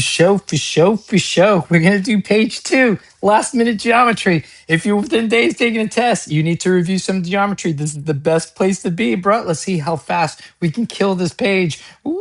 For show. We're going to do page 2, last minute geometry. If you're within days taking a test, you need to review some geometry. This is the best place to be, bro. Let's see how fast we can kill this page. Whoop.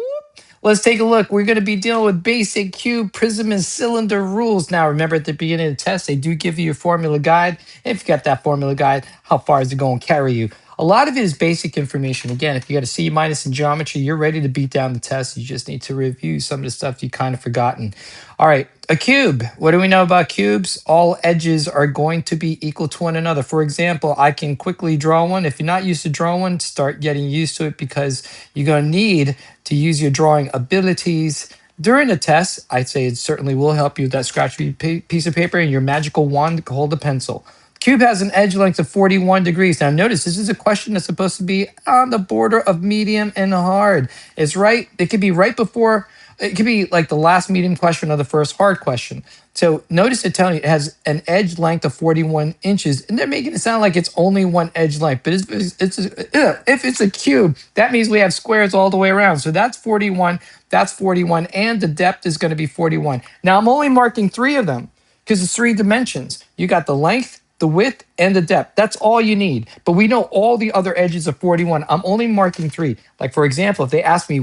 Let's take a look. We're going to be dealing with basic cube, prism, and cylinder rules. Now, remember at the beginning of the test, they do give you a formula guide. If you got that formula guide, how far is it going to carry you? A lot of it is basic information. Again, if you got a C minus in geometry, you're ready to beat down the test. You just need to review some of the stuff you kind of forgotten. All right, a cube. What do we know about cubes? All edges are going to be equal to one another. For example, I can quickly draw one. If you're not used to drawing one, start getting used to it because you're going to need to use your drawing abilities during the test. I'd say it certainly will help you with that scratchy piece of paper and your magical wand to hold a pencil. Cube has an edge length of 41 degrees. Now notice this is a question that's supposed to be on the border of medium and hard. It's right, it could be right before, it could be like the last medium question or the first hard question. So notice it telling you it has an edge length of 41 inches, and they're making it sound like it's only one edge length. But if it's a cube, that means we have squares all the way around. So that's 41, and the depth is going to be 41. Now I'm only marking 3 of them because it's 3 dimensions. You got the length, the width, and the depth. That's all you need. But we know all the other edges of 41. I'm only marking 3. Like, for example, if they ask me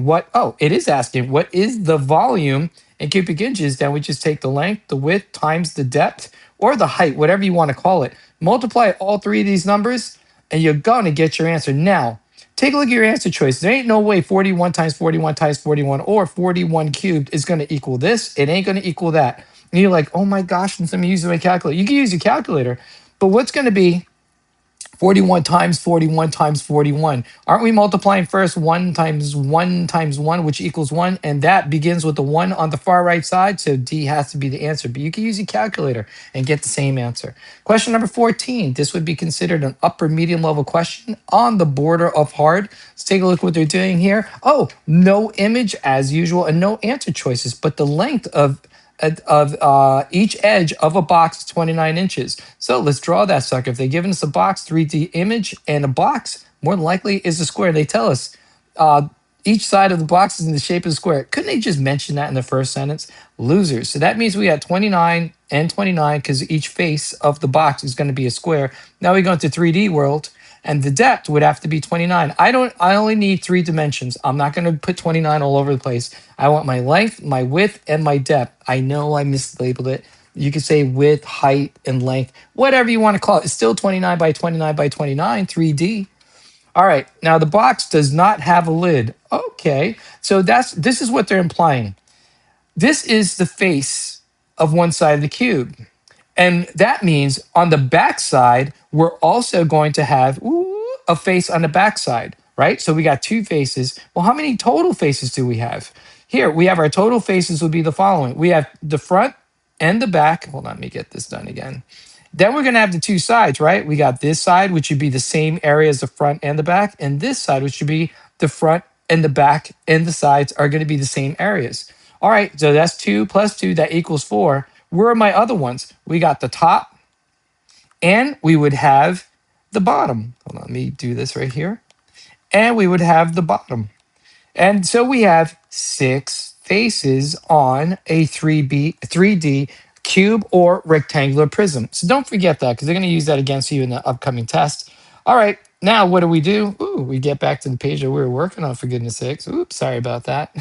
it is asking, what is the volume in cubic inches? Then we just take the length, the width, times the depth, or the height, whatever you want to call it. Multiply all 3 of these numbers, and you're going to get your answer. Now, take a look at your answer choice. There ain't no way 41 times 41 times 41 or 41 cubed is going to equal this. It ain't going to equal that. And you're like, oh my gosh, since I'm using my calculator. You can use your calculator. But what's going to be 41 times 41 times 41? Aren't we multiplying first 1 times 1 times 1, which equals 1? And that begins with the 1 on the far right side. So D has to be the answer. But you can use your calculator and get the same answer. Question number 14. This would be considered an upper medium level question on the border of hard. Let's take a look what they're doing here. Oh, no image as usual and no answer choices. But the length of each edge of a box is 29 inches. So let's draw that sucker. If they're giving us a box, 3D image, and a box, more than likely is a square. They tell us each side of the box is in the shape of a square. Couldn't they just mention that in the first sentence? Losers. So that means we had 29 and 29 because each face of the box is going to be a square. Now we go into 3D world. And the depth would have to be 29. I only need 3 dimensions. I'm not going to put 29 all over the place. I want my length, my width, and my depth. I know I mislabeled it. You could say width, height, and length, whatever you want to call it. It's still 29 by 29 by 29, 3D. All right, now the box does not have a lid. Okay, so this is what they're implying. This is the face of one side of the cube. And that means on the back side, we're also going to have a face on the back side, right? So we got 2 faces. Well, how many total faces do we have? Here, we have our total faces would be the following. We have the front and the back. Hold on, let me get this done again. Then we're going to have the 2 sides, right? We got this side, which would be the same area as the front and the back, and this side, which would be the front and the back, and the sides are going to be the same areas. All right, so that's 2 plus 2, that equals 4. Where are my other ones? We got the top, and we would have the bottom. Hold on, let me do this right here. And we would have the bottom. And so we have 6 faces on a 3D cube or rectangular prism. So don't forget that because they're going to use that against you in the upcoming test. All right, now what do? Ooh, we get back to the page that we were working on, for goodness sakes. Oops, sorry about that.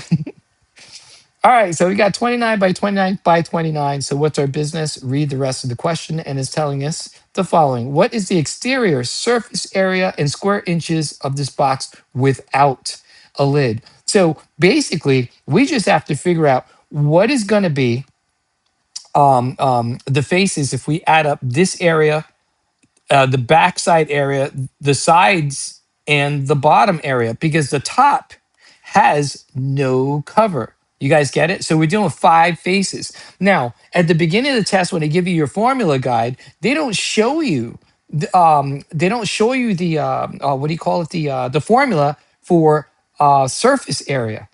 All right, so we got 29 by 29 by 29. So what's our business? Read the rest of the question, and it's telling us the following. What is the exterior surface area in square inches of this box without a lid? So basically, we just have to figure out what is going to be the faces if we add up this area, the backside area, the sides, and the bottom area, because the top has no cover. You guys get it? So we're doing 5 faces. Now, at the beginning of the test, when they give you your formula guide, they don't show you the what do you call it? The formula for surface area.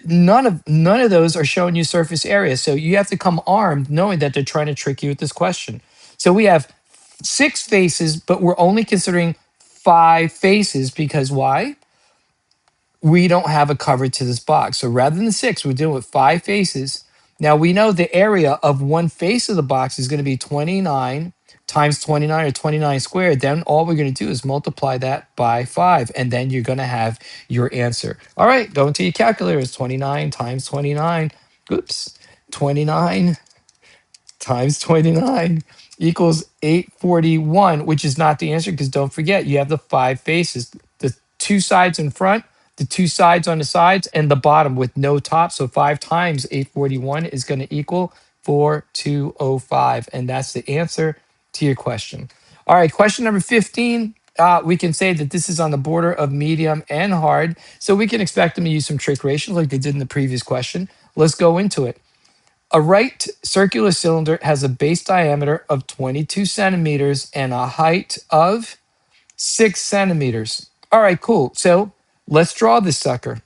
None of those are showing you surface area. So you have to come armed knowing that they're trying to trick you with this question. So we have 6 faces, but we're only considering 5 faces because why? We don't have a cover to this box. So rather than 6, we're dealing with 5 faces. Now we know the area of one face of the box is going to be 29 times 29 or 29 squared. Then all we're going to do is multiply that by 5, and then you're going to have your answer. All right, go into your calculator. It's 29 times 29. Oops, 29 times 29 equals 841, which is not the answer because don't forget, you have the 5 faces, the 2 sides in front, the 2 sides on the sides, and the bottom with no top. So 5 times 841 is going to equal 4205. And that's the answer to your question. All right, question number 15. We can say that this is on the border of medium and hard. So we can expect them to use some trick ratios like they did in the previous question. Let's go into it. A right circular cylinder has a base diameter of 22 centimeters and a height of 6 centimeters. All right, cool. So let's draw this sucker.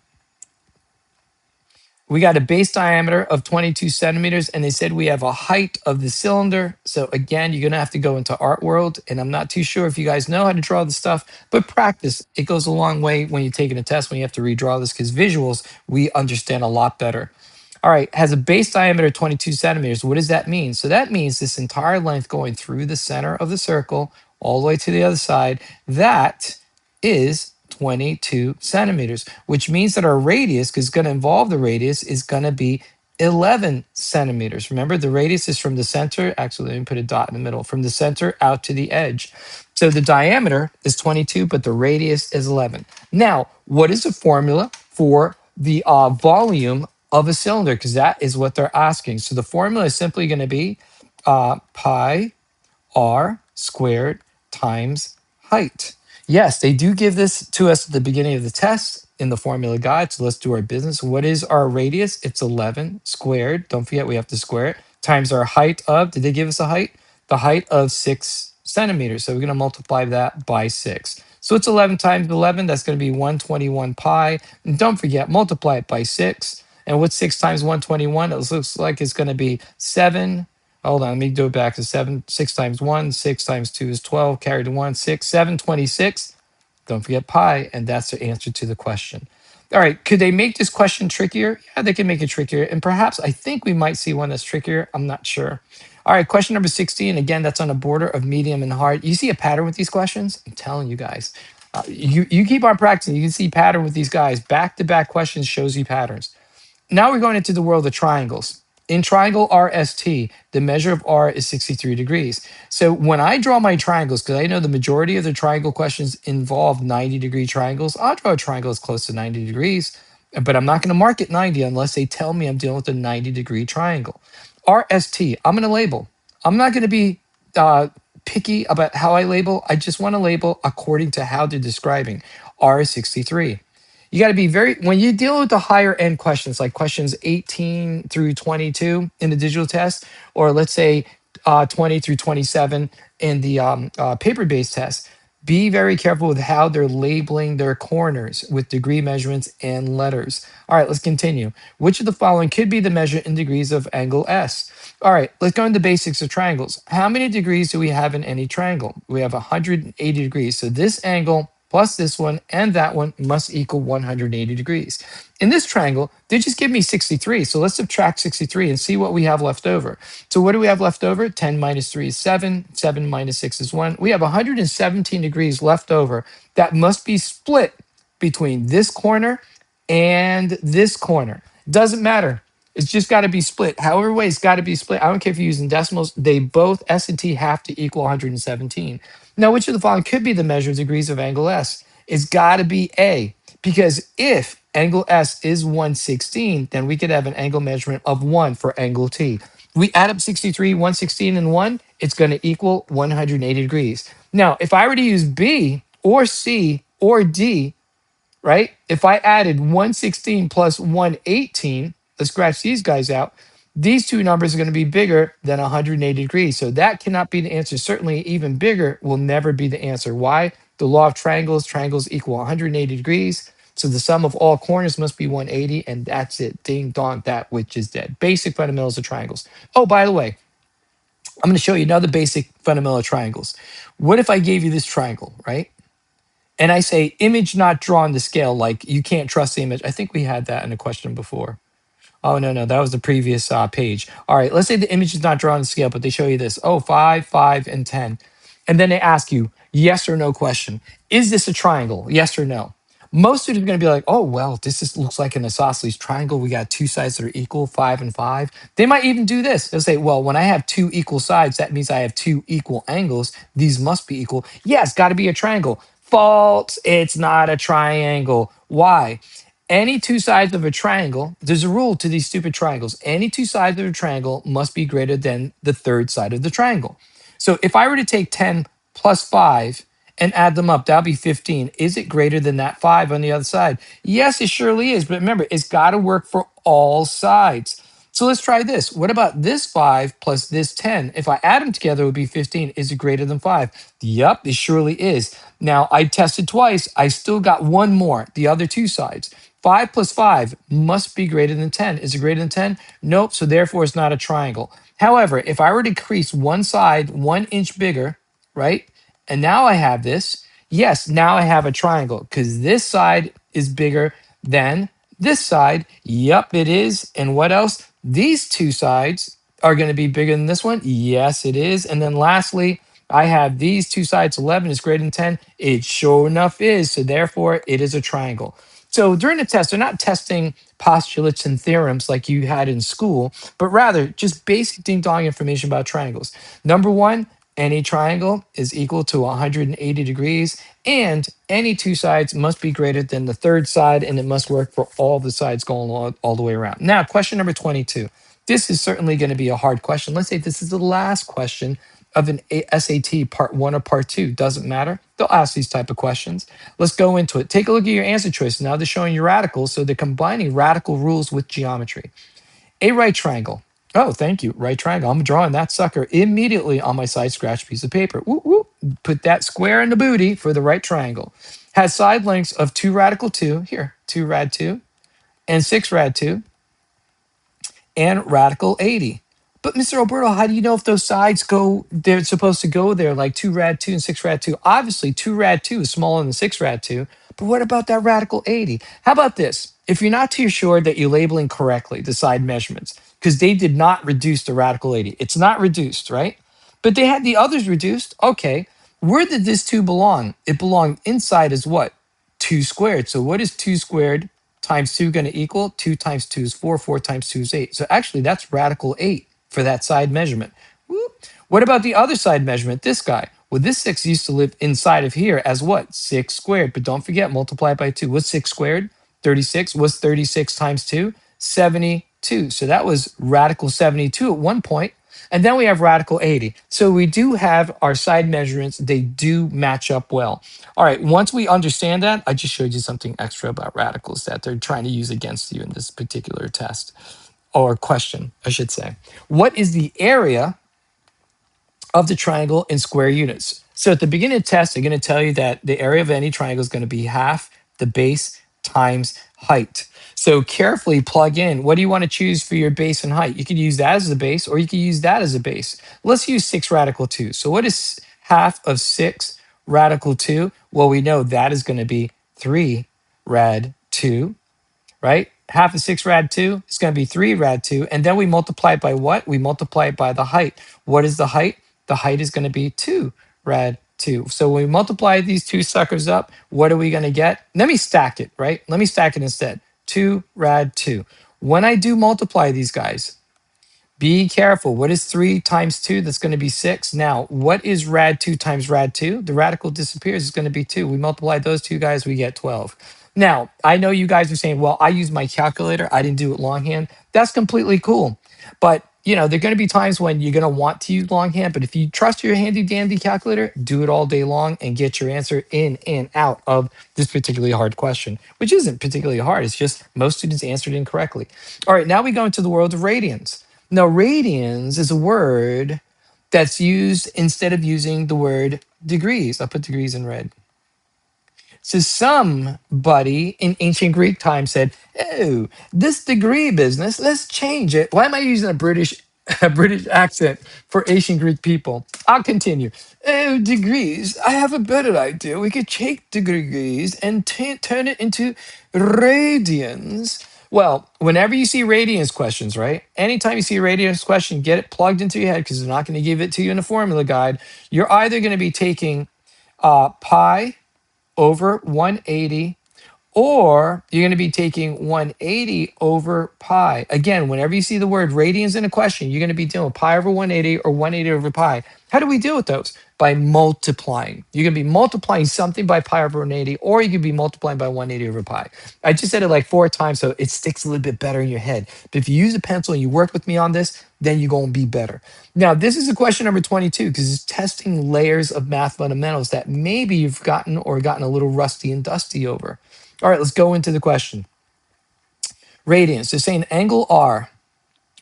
We got a base diameter of 22 centimeters, and they said we have a height of the cylinder. So again, you're going to have to go into art world, and I'm not too sure if you guys know how to draw the stuff, but practice. It goes a long way when you're taking a test when you have to redraw this because visuals, we understand a lot better. All right, has a base diameter of 22 centimeters. What does that mean? So that means this entire length going through the center of the circle all the way to the other side, that is 22 centimeters, which means that our radius, because it's going to involve the radius, is going to be 11 centimeters. Remember, the radius is from the center. Actually, let me put a dot in the middle, from the center out to the edge. So the diameter is 22, but the radius is 11. Now, what is the formula for the volume of a cylinder? Because that is what they're asking. So the formula is simply going to be pi r squared times height. Yes, they do give this to us at the beginning of the test in the formula guide. So let's do our business. What is our radius? It's 11 squared. Don't forget we have to square it. Times our height of, did they give us a height? The height of 6 centimeters. So we're going to multiply that by 6. So it's 11 times 11. That's going to be 121 pi. And don't forget, multiply it by 6. And what's 6 times 121? It looks like it's going to be 7. Hold on, let me do it back to 7. 6 times 1, 6 times 2 is 12, carry the 1, 6, 7, 26. Don't forget pi, and that's the answer to the question. All right, could they make this question trickier? Yeah, they can make it trickier. And perhaps I think we might see one that's trickier. I'm not sure. All right, question number 16. Again, that's on the border of medium and hard. You see a pattern with these questions? I'm telling you guys. You keep on practicing. You can see pattern with these guys. Back-to-back questions shows you patterns. Now we're going into the world of triangles. In triangle RST, the measure of R is 63 degrees. So when I draw my triangles, because I know the majority of the triangle questions involve 90-degree triangles, I'll draw a triangle as close to 90 degrees, but I'm not going to mark it 90 unless they tell me I'm dealing with a 90-degree triangle. RST, I'm going to label. I'm not going to be picky about how I label. I just want to label according to how they're describing. R is 63. You got to be very, when you deal with the higher end questions, like questions 18 through 22 in the digital test, or let's say 20 through 27 in the paper-based test, be very careful with how they're labeling their corners with degree measurements and letters. All right, let's continue. Which of the following could be the measure in degrees of angle S? All right, let's go into the basics of triangles. How many degrees do we have in any triangle? We have 180 degrees. So this angle plus this one and that one must equal 180 degrees. In this triangle, they just give me 63. So let's subtract 63 and see what we have left over. So what do we have left over? 10 minus 3 is 7. 7 minus 6 is 1. We have 117 degrees left over that must be split between this corner and this corner. Doesn't matter. It's just got to be split. However way, it's got to be split. I don't care if you're using decimals. They both, S and T, have to equal 117. Now, which of the following could be the measure of degrees of angle S? It's got to be A, because if angle S is 116, then we could have an angle measurement of 1 for angle T. We add up 63, 116, and 1, it's going to equal 180 degrees. Now, if I were to use B or C or D, right? If I added 116 plus 118, let's scratch these guys out. These two numbers are going to be bigger than 180 degrees. So that cannot be the answer. Certainly, even bigger will never be the answer. Why? The law of triangles, triangles equal 180 degrees. So the sum of all corners must be 180, and that's it. Ding dong, that which is dead. Basic fundamentals of triangles. Oh, by the way, I'm going to show you another basic fundamental of triangles. What if I gave you this triangle, right? And I say image not drawn to scale, like you can't trust the image. I think we had that in a question before. Oh, no, no, that was the previous page. All right, let's say the image is not drawn to scale, but they show you this. Oh, 5, 5, and 10. And then they ask you, yes or no question. Is this a triangle? Yes or no? Most students are going to be like, oh, well, looks like an isosceles triangle. We got two sides that are equal, 5 and 5. They might even do this. They'll say, well, when I have two equal sides, that means I have two equal angles. These must be equal. Yeah, it's got to be a triangle. False. It's not a triangle. Why? Any two sides of a triangle, there's a rule to these stupid triangles. Any two sides of a triangle must be greater than the third side of the triangle. So if I were to take 10 plus 5 and add them up, that'll be 15. Is it greater than that 5 on the other side? Yes, it surely is. But remember, it's got to work for all sides. So let's try this. What about this 5 plus this 10? If I add them together, it would be 15. Is it greater than 5? Yep, it surely is. Now, I tested twice. I still got one more, the other two sides. 5 plus 5 must be greater than 10. Is it greater than 10? Nope. So therefore, it's not a triangle. However, if I were to increase one side 1 inch bigger, right? And now I have this. Yes, now I have a triangle because this side is bigger than this side. Yup, it is. And what else? These two sides are going to be bigger than this one. Yes, it is. And then lastly, I have these two sides. 11 is greater than 10. It sure enough is. So therefore, it is a triangle. So during the test, they're not testing postulates and theorems like you had in school, but rather just basic ding dong information about triangles. Number one, any triangle is equal to 180 degrees, and any two sides must be greater than the third side, and it must work for all the sides going all the way around. Now, question number 22. This is certainly going to be a hard question. Let's say this is the last question of an SAT part one or part two. Doesn't matter. They'll ask these type of questions. Let's go into it. Take a look at your answer choices. Now they're showing you radicals, so they're combining radical rules with geometry. A right triangle. Oh, thank you. Right triangle. I'm drawing that sucker immediately on my side scratch piece of paper. Woo, woo. Put that square in the booty for the right triangle. Has side lengths of 2 radical 2, here, 2 rad 2, and 6 rad 2, and radical 80. But Mr. Alberto, how do you know if those sides go, they're supposed to go there like 2 rad 2 and 6 rad 2? Obviously, 2 rad 2 is smaller than 6 rad 2, but what about that radical 80? How about this? If you're not too sure that you're labeling correctly the side measurements, because they did not reduce the radical 80. It's not reduced, right? But they had the others reduced. Okay, where did this 2 belong? It belonged inside as what? 2 squared. So what is 2 squared times 2 going to equal? 2 times 2 is 4, 4 times 2 is 8. So actually that's radical 8 for that side measurement. Whoop. What about the other side measurement, this guy? Well, this 6 used to live inside of here as what? 6 squared. But don't forget, multiply it by 2. What's 6 squared? 36. What's 36 times 2? 72. So that was radical 72 at one point. And then we have radical 80. So we do have our side measurements. They do match up well. All right, once we understand that, I just showed you something extra about radicals that they're trying to use against you in this particular test or question, I should say. What is the area of the triangle in square units? So at the beginning of the test, they're going to tell you that the area of any triangle is going to be half the base times height. So carefully plug in, what do you want to choose for your base and height? You could use that as a base, or you could use that as a base. Let's use 6 radical 2. So what is half of 6 radical 2? Well, we know that is going to be 3 rad 2, right? Half of 6 rad 2 is going to be 3 rad 2. And then we multiply it by what? We multiply it by the height. What is the height? The height is going to be 2 rad 2. So when we multiply these two suckers up, what are we going to get? Let me stack it, right? Let me stack it instead. 2 rad 2. When I do multiply these guys, be careful. What is 3 times 2? That's going to be 6. Now, what is rad 2 times rad 2? The radical disappears. It's going to be 2. We multiply those two guys, we get 12. Now, I know you guys are saying, well, I use my calculator. I didn't do it longhand. That's completely cool. But, you know, there are going to be times when you're going to want to use longhand. But if you trust your handy dandy calculator, do it all day long and get your answer in and out of this particularly hard question, which isn't particularly hard. It's just most students answered incorrectly. All right, now we go into the world of radians. Now, radians is a word that's used instead of using the word degrees. I'll put degrees in red. So somebody in ancient Greek times said, "Oh, this degree business, let's change it." Why am I using a British a British accent for ancient Greek people? I'll continue. Oh, degrees. I have a better idea. We could take degrees and turn it into radians. Well, whenever you see radiance questions, right? Anytime you see a radiance question, get it plugged into your head because they're not going to give it to you in a formula guide. You're either going to be taking pi over 180, or you're going to be taking 180 over pi. Again, whenever you see the word radians in a question, you're going to be dealing with pi over 180 or 180 over pi. How do we deal with those? By multiplying. You're going to be multiplying something by pi over 180, or you could be multiplying by 180 over pi. I just said it like 4 times, so it sticks a little bit better in your head. But if you use a pencil and you work with me on this, then you're going to be better. Now, this is a question number 22 because it's testing layers of math fundamentals that maybe you've gotten a little rusty and dusty over. All right, let's go into the question. Radians. So saying angle R,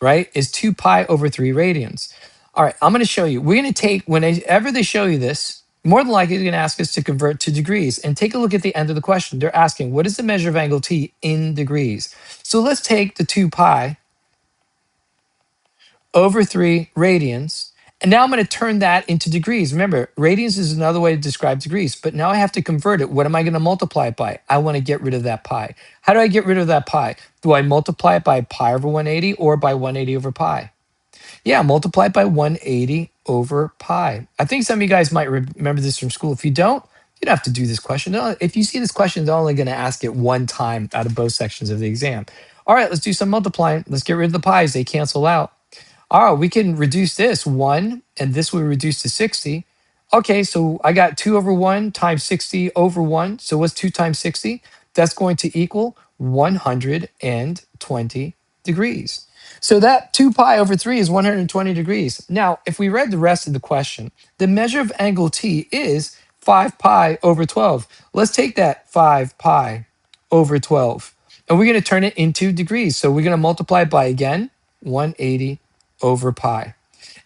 right, is 2 pi over 3 radians. All right, I'm going to show you. We're going to take, whenever they show you this, more than likely they're going to ask us to convert to degrees. And take a look at the end of the question. They're asking, what is the measure of angle T in degrees? So let's take the 2 pi over 3 radians. And now I'm going to turn that into degrees. Remember, radians is another way to describe degrees, but now I have to convert it. What am I going to multiply it by? I want to get rid of that pi. How do I get rid of that pi? Do I multiply it by pi over 180 or by 180 over pi? Yeah, multiply it by 180 over pi. I think some of you guys might remember this from school. If you don't, you don't have to do this question. If you see this question, they're only going to ask it one time out of both sections of the exam. All right, let's do some multiplying. Let's get rid of the pi's. They cancel out. All right, we can reduce this 1, and this will reduce to 60. Okay, so I got 2 over 1 times 60 over 1. So what's 2 times 60? That's going to equal 120 degrees. So that 2 pi over 3 is 120 degrees. Now, if we read the rest of the question, the measure of angle T is 5 pi over 12. Let's take that 5 pi over 12, and we're going to turn it into degrees. So we're going to multiply it by, again, 180 over pi.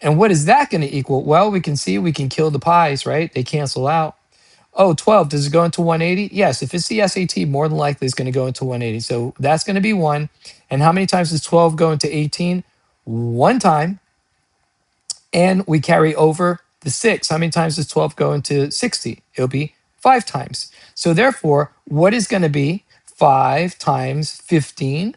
And what is that going to equal? Well, we can see we can kill the pi's, right? They cancel out. Oh, 12, does it go into 180? Yes, if it's the SAT, more than likely it's going to go into 180. So that's going to be 1. And how many times does 12 go into 18? 1 time. And we carry over the 6. How many times does 12 go into 60? It'll be 5 times. So therefore, what is going to be 5 times 15?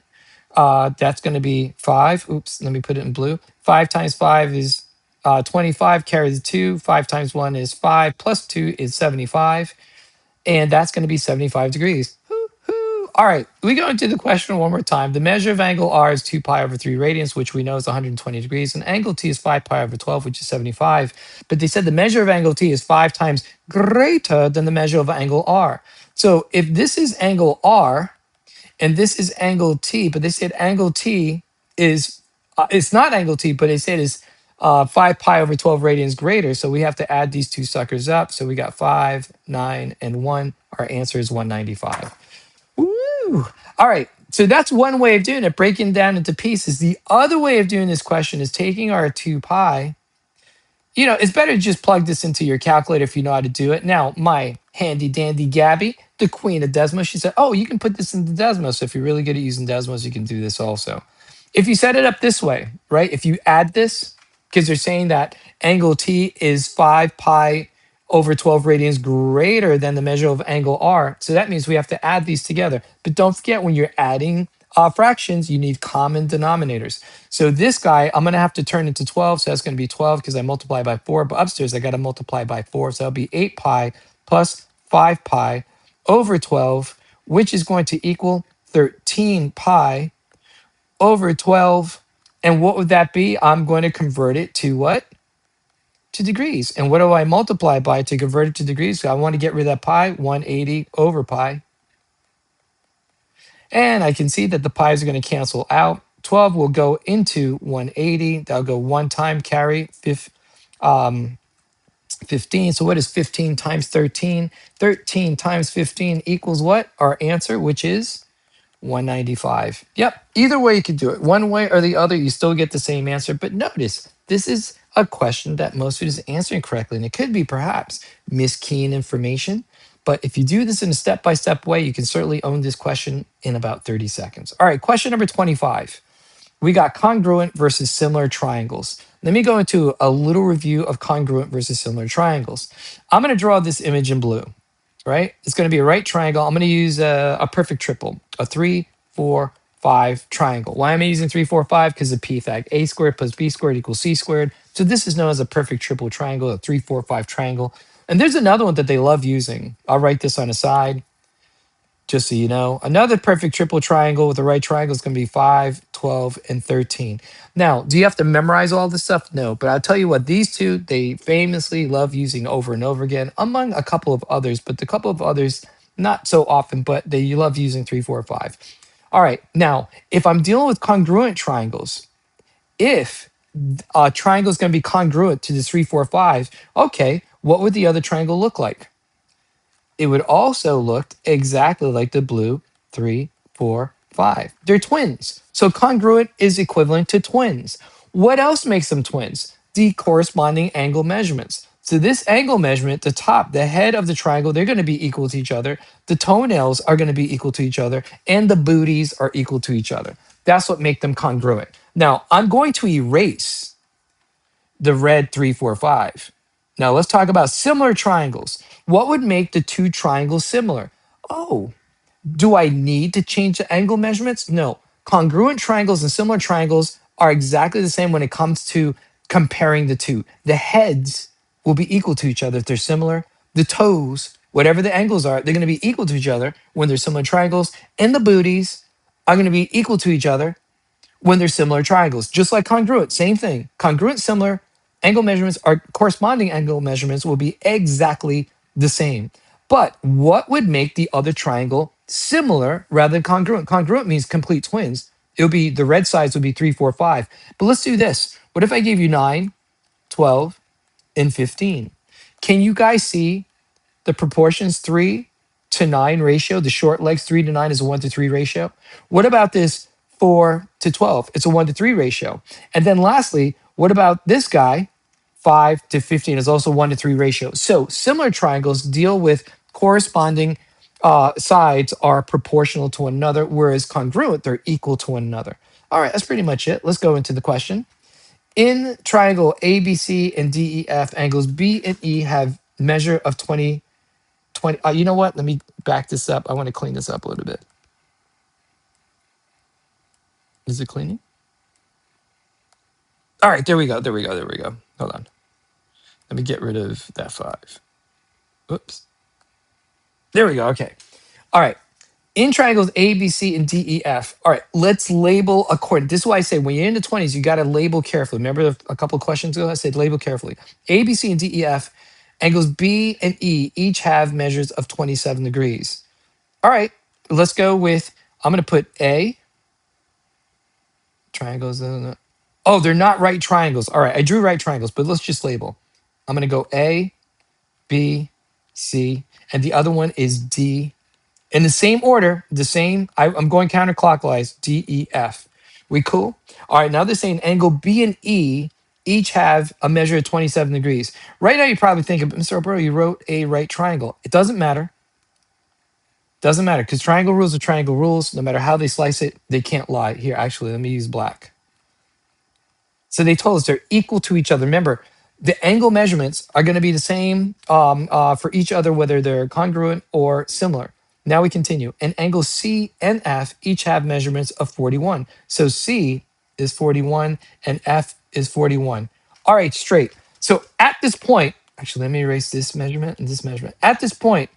That's going to be 5. Oops, let me put it in blue. 5 times 5 is 25. Carry the 2. 5 times 1 is 5. Plus 2 is 75. And that's going to be 75 degrees. Hoo-hoo. All right, we go into the question one more time. The measure of angle R is 2 pi over 3 radians, which we know is 120 degrees. And angle T is 5 pi over 12, which is 75. But they said the measure of angle T is 5 times greater than the measure of angle R. So if this is angle R, and this is angle T, but they said angle T is, it's not angle T, but they said is 5 pi over 12 radians greater. So we have to add these two suckers up. So we got 5, 9, and 1. Our answer is 195. Woo! All right. So that's one way of doing it, breaking it down into pieces. The other way of doing this question is taking our 2 pi. You know, it's better to just plug this into your calculator if you know how to do it. Now, my handy dandy Gabby, the queen of Desmos, she said, oh, you can put this into Desmos. So if you're really good at using Desmos, you can do this also. If you set it up this way, right? If you add this, because they're saying that angle T is 5 pi over 12 radians greater than the measure of angle R. So that means we have to add these together. But don't forget, when you're adding fractions, you need common denominators. So this guy, I'm going to have to turn into 12. So that's going to be 12 because I multiply by 4. But upstairs, I got to multiply by 4. So that'll be 8 pi plus 5 pi over 12, which is going to equal 13 pi over 12. And what would that be? I'm going to convert it to what? To degrees. And what do I multiply by to convert it to degrees? So I want to get rid of that pi, 180 over pi. And I can see that the pi's are going to cancel out. 12 will go into 180. That'll go 1 time, carry 15. So what is 15 times 13? 13 times 15 equals what? Our answer, which is 195. Yep. Either way you could do it. One way or the other, you still get the same answer. But notice, this is a question that most students are answering correctly. And it could be perhaps miskeying information. But if you do this in a step-by-step way, you can certainly own this question in about 30 seconds. All right, question number 25. We got congruent versus similar triangles. Let me go into a little review of congruent versus similar triangles. I'm going to draw this image in blue, right? It's going to be a right triangle. I'm going to use a perfect triple, a 3, 4, 5 triangle. Why am I using 3, 4, 5? Because of p fact. A squared plus b squared equals c squared. So this is known as a perfect triple triangle, a 3, 4, 5 triangle. And there's another one that they love using. I'll write this on the side just so you know. Another perfect triple triangle with the right triangle is going to be 5, 12, and 13. Now, do you have to memorize all this stuff? No, but I'll tell you what, these two, they famously love using over and over again, among a couple of others, but the couple of others, not so often, but they love using 3, 4, 5. All right, now, if I'm dealing with congruent triangles, if a triangle is going to be congruent to this 3, 4, 5, okay, what would the other triangle look like? It would also look exactly like the blue 3, 4, 5. They're twins. So congruent is equivalent to twins. What else makes them twins? The corresponding angle measurements. So this angle measurement, the top, the head of the triangle, they're going to be equal to each other. The toenails are going to be equal to each other. And the booties are equal to each other. That's what makes them congruent. Now, I'm going to erase the red 3, 4, 5. Now let's talk about similar triangles. What would make the two triangles similar? Oh, do I need to change the angle measurements? No. Congruent triangles and similar triangles are exactly the same when it comes to comparing the two. The heads will be equal to each other if they're similar. The toes, whatever the angles are, they're going to be equal to each other when they're similar triangles. And the booties are going to be equal to each other when they're similar triangles, just like congruent, same thing. Congruent, similar angle measurements are corresponding angle measurements will be exactly the same. But what would make the other triangle similar rather than congruent? Congruent means complete twins. It would be the red sides would be 3, 4, 5. But let's do this. What if I gave you 9, 12, and 15? Can you guys see the proportions 3 to 9 ratio? The short legs 3 to 9 is a 1 to 3 ratio. What about this 4 to 12? It's a 1 to 3 ratio. And then lastly, what about this guy? 5 to 15 is also 1 to 3 ratio. So similar triangles deal with corresponding sides are proportional to one another, whereas congruent, they're equal to one another. All right, that's pretty much it. Let's go into the question. In triangle ABC and DEF, angles B and E have measure of 20. You know what? Let me back this up. I want to clean this up a little bit. Is it cleaning? All right, there we go. There we go. There we go. Hold on. Let me get rid of that 5. Oops. There we go. Okay. All right. In triangles A, B, C, and D, E, F. All right, let's label according. This is why I say when you're in the 20s, you got to label carefully. Remember a couple of questions ago, I said label carefully. A, B, C, and D, E, F. Angles B and E each have measures of 27 degrees. All right, let's go with, I'm going to put A. Triangles. Oh, they're not right triangles. All right, I drew right triangles, but let's just label. I'm going to go A, B, C, and the other one is D. In the same order, I'm going counterclockwise, D, E, F. We cool? All right, now they're saying angle B and E each have a measure of 27 degrees. Right now, you're probably thinking, Mr. O'Brien, you wrote a right triangle. It doesn't matter. Doesn't matter, because triangle rules are triangle rules. No matter how they slice it, they can't lie. Here, actually, let me use black. So they told us they're equal to each other. Remember, the angle measurements are going to be the same for each other, whether they're congruent or similar. Now we continue. And angles C and F each have measurements of 41. So C is 41 and F is 41. All right, straight. So at this point, actually, let me erase this measurement and this measurement. At this point,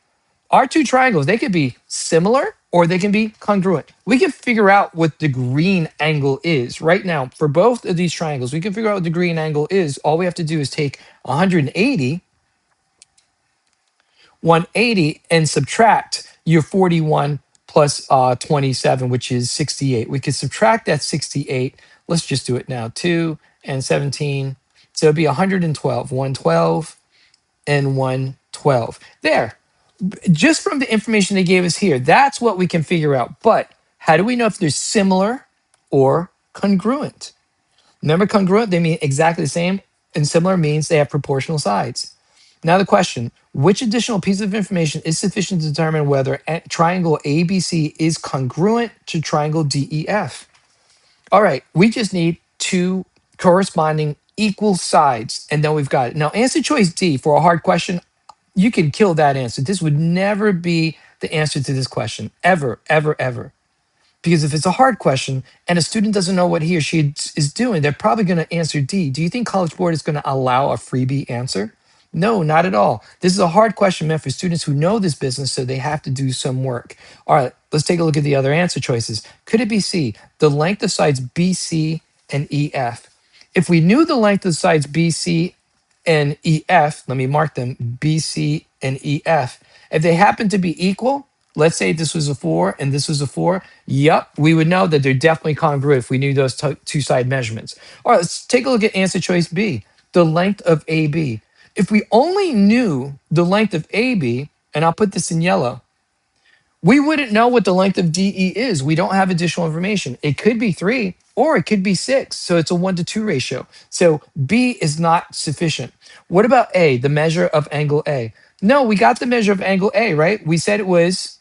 our two triangles, they could be similar or they can be congruent. We can figure out what the green angle is. Right now, for both of these triangles, we can figure out what the green angle is. All we have to do is take 180 and subtract your 41 plus 27, which is 68. We could subtract that 68. Let's just do it now. 2 and 17. So it'd be 112. 112 and 112. There. Just from the information they gave us here, that's what we can figure out. But how do we know if they're similar or congruent? Remember, congruent, they mean exactly the same, and similar means they have proportional sides. Now the question, which additional piece of information is sufficient to determine whether triangle ABC is congruent to triangle DEF? All right, we just need two corresponding equal sides, and then we've got it. Now, answer choice D for a hard question, you can kill that answer. This would never be the answer to this question, ever, ever, ever. Because if it's a hard question and a student doesn't know what he or she is doing, they're probably going to answer D. Do you think College Board is going to allow a freebie answer? No, not at all. This is a hard question meant for students who know this business, so they have to do some work. All right, let's take a look at the other answer choices. Could it be C, the length of sides BC and EF? If we knew the length of sides BC and EF, let me mark them, BC and EF. If they happen to be equal, let's say this was a 4 and this was a 4, yep, we would know that they're definitely congruent if we knew those two side measurements. All right, let's take a look at answer choice B, the length of AB. If we only knew the length of AB, and I'll put this in yellow, we wouldn't know what the length of DE is. We don't have additional information. It could be 3 or it could be 6. So it's a 1-to-2 ratio. So B is not sufficient. What about A, the measure of angle A? No, we got the measure of angle A, right? We said it was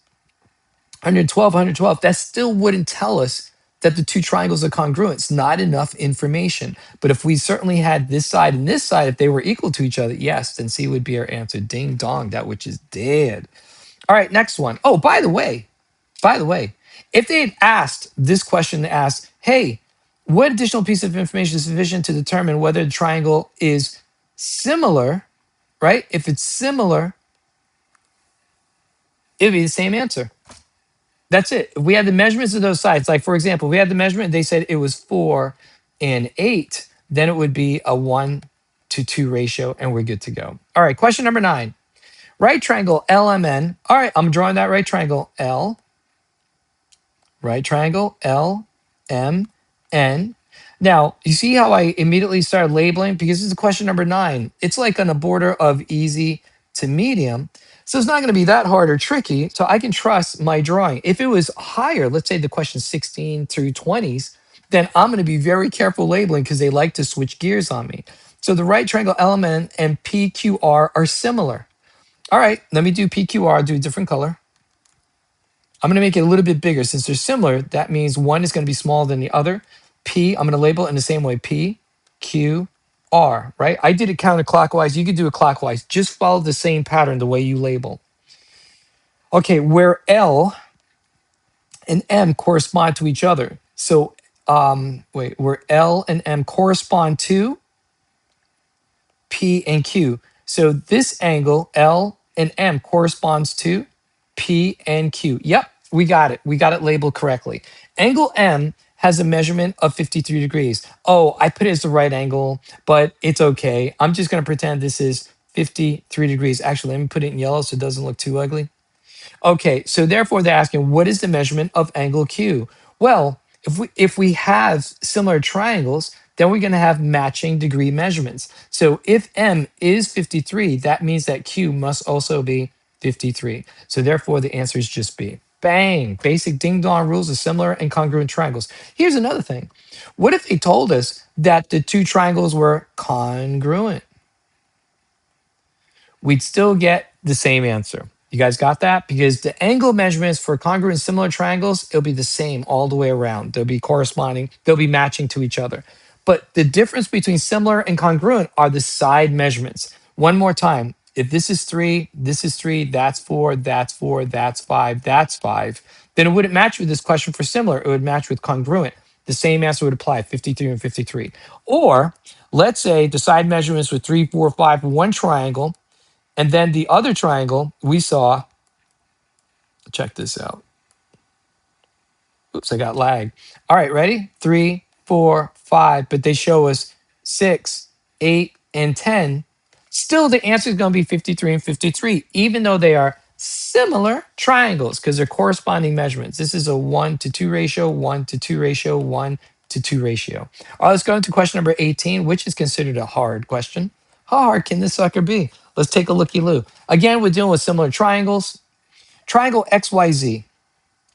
112, 112. That still wouldn't tell us that the two triangles are congruent. It's not enough information. But if we certainly had this side and this side, if they were equal to each other, yes, then C would be our answer. Ding dong, that which is dead. All right, next one. Oh, by the way, if they had asked this question, they asked, hey, what additional piece of information is sufficient to determine whether the triangle is similar, right? If it's similar, it would be the same answer. That's it. If we had the measurements of those sides, like for example, if we had the measurement, they said it was 4 and 8, then it would be a 1-to-2 ratio, and we're good to go. All right, question number 9. Right triangle LMN. All right, I'm drawing that right triangle L. Right triangle L M N. Now, you see how I immediately started labeling? Because this is question number 9. It's like on the border of easy to medium. So it's not going to be that hard or tricky. So I can trust my drawing. If it was higher, let's say the question 16 through 20s, then I'm going to be very careful labeling because they like to switch gears on me. So the right triangle LMN and PQR are similar. All right, let me do PQR, do a different color. I'm going to make it a little bit bigger. Since they're similar, that means one is going to be smaller than the other. P, I'm going to label it in the same way. P, Q, R, right? I did it counterclockwise. You could do it clockwise. Just follow the same pattern the way you label. Okay, where L and M correspond to each other. So, where L and M correspond to P and Q. So this angle, L and M, corresponds to P and Q. Yep, we got it. We got it labeled correctly. Angle M has a measurement of 53 degrees. Oh, I put it as the right angle, but it's okay. I'm just going to pretend this is 53 degrees. Actually, let me put it in yellow so it doesn't look too ugly. Okay, so therefore they're asking, what is the measurement of angle Q? Well, if we have similar triangles, then we're going to have matching degree measurements. So if M is 53, that means that Q must also be 53. So therefore the answer is just B. Bang! Basic ding-dong rules of similar and congruent triangles. Here's another thing. What if they told us that the two triangles were congruent? We'd still get the same answer. You guys got that? Because the angle measurements for congruent similar triangles, it'll be the same all the way around. They'll be corresponding, they'll be matching to each other. But the difference between similar and congruent are the side measurements. One more time. If this is 3, this is 3, that's 4, that's 4, that's 5, that's 5, then it wouldn't match with this question for similar. It would match with congruent. The same answer would apply, 53 and 53. Or let's say the side measurements were 3, 4, 5 for one triangle, and then the other triangle we saw, check this out. Oops, I got lag. All right, ready? 3, 4, 5, but they show us 6, 8, and 10. Still, the answer is going to be 53 and 53, even though they are similar triangles because they're corresponding measurements. This is a 1-to-2 ratio, 1-to-2 ratio, 1-to-2 ratio. All right, let's go into question number 18, which is considered a hard question. How hard can this sucker be? Let's take a looky-loo. Again, we're dealing with similar triangles. Triangle XYZ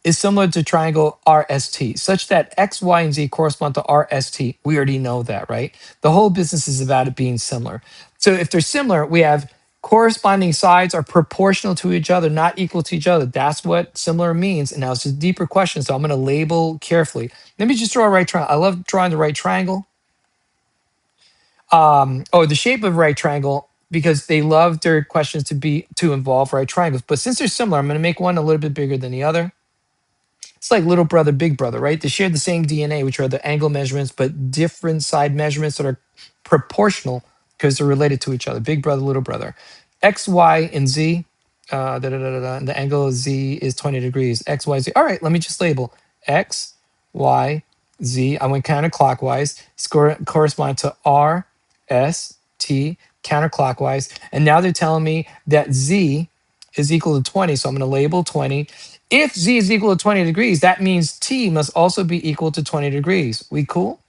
is similar to triangle RST, such that X, Y, and Z correspond to RST. We already know that, right? The whole business is about it being similar. So if they're similar, we have corresponding sides are proportional to each other, not equal to each other. That's what similar means. And now it's a deeper question, so I'm going to label carefully. Let me just draw a right triangle. I love drawing the right triangle. The shape of right triangle, because they love their questions to involve right triangles. But since they're similar, I'm going to make one a little bit bigger than the other. It's like little brother, big brother, right? They share the same DNA, which are the angle measurements, but different side measurements that are proportional because they're related to each other. Big brother, little brother. X, Y, and Z. And the angle of Z is 20 degrees. X, Y, Z. All right, let me just label X, Y, Z. I went counterclockwise. Correspond to R, S, T, counterclockwise. And now they're telling me that Z is equal to 20. So I'm going to label 20. If Z is equal to 20 degrees, that means T must also be equal to 20 degrees. We cool?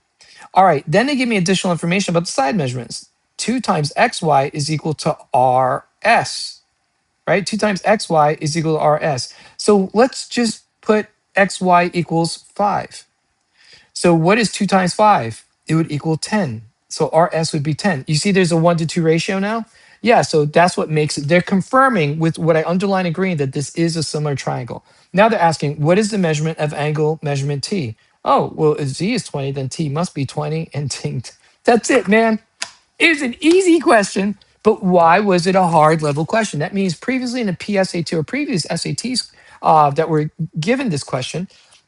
All right. Then they give me additional information about the side measurements. 2 times XY is equal to RS, right? 2 times XY is equal to RS. So let's just put XY equals 5. So what is 2 times 5? It would equal 10. So RS would be 10. You see there's a 1-to-2 ratio now? Yeah, so that's what makes it. They're confirming with what I underline agreeing that this is a similar triangle. Now they're asking, what is the measurement of angle measurement T? Oh, well, if Z is 20, then T must be 20 and T. That's it, man. It was an easy question, but why was it a hard level question? That means previously in the PSAT or previous SATs that were given this question,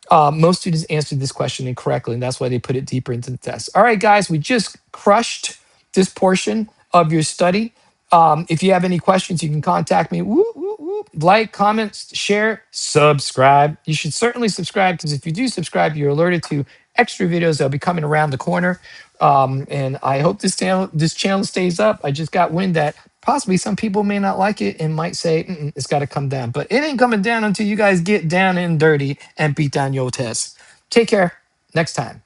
most students answered this question incorrectly, and that's why they put it deeper into the test. All right, guys, we just crushed this portion of your study. If you have any questions, you can contact me. Woo, woo, woo. Like, comment, share, subscribe. You should certainly subscribe because if you do subscribe, you're alerted to extra videos that'll be coming around the corner. And I hope this channel stays up. I just got wind that possibly some people may not like it and might say it's got to come down, but it ain't coming down until you guys get down and dirty and beat down your tests. Take care. Next time.